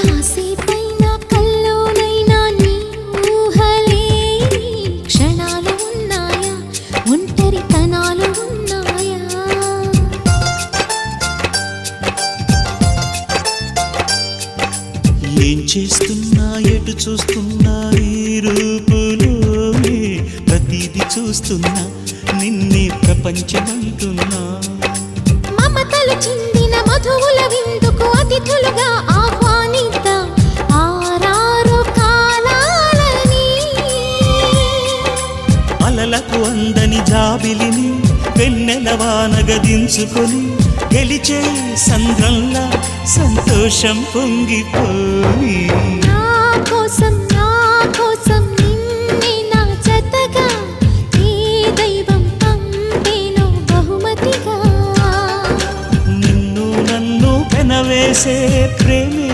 కాసేపైనా కల్లోనైనా నీ ఊహలే క్షణాలు ఉన్నాయా, ఒంటరితనాలు ఉన్నాయా? ఏం చేస్తున్నా ఎటు చూస్తున్నా ఈ రూపులోనే ప్రతిదీ చూస్తున్నా నిన్నే ప్రపంచమంటున్నా. మమతలు చిందిన మధువుల విందుకు అతిథులుగా ఆహ్వానిద్దాం ఆరారు కాలాలని. అలలకు అందని జాబిలిని వెన్నెల వానగదించుకొని గెలిచే సంద్రంలా సంతోషం పొంగిపోయి. నా కోసం నిన్నే నా జతగా ఏ దైవం పంపేనో బహుమతిగా. నిన్ను నన్ను పెనవేసే ప్రేమే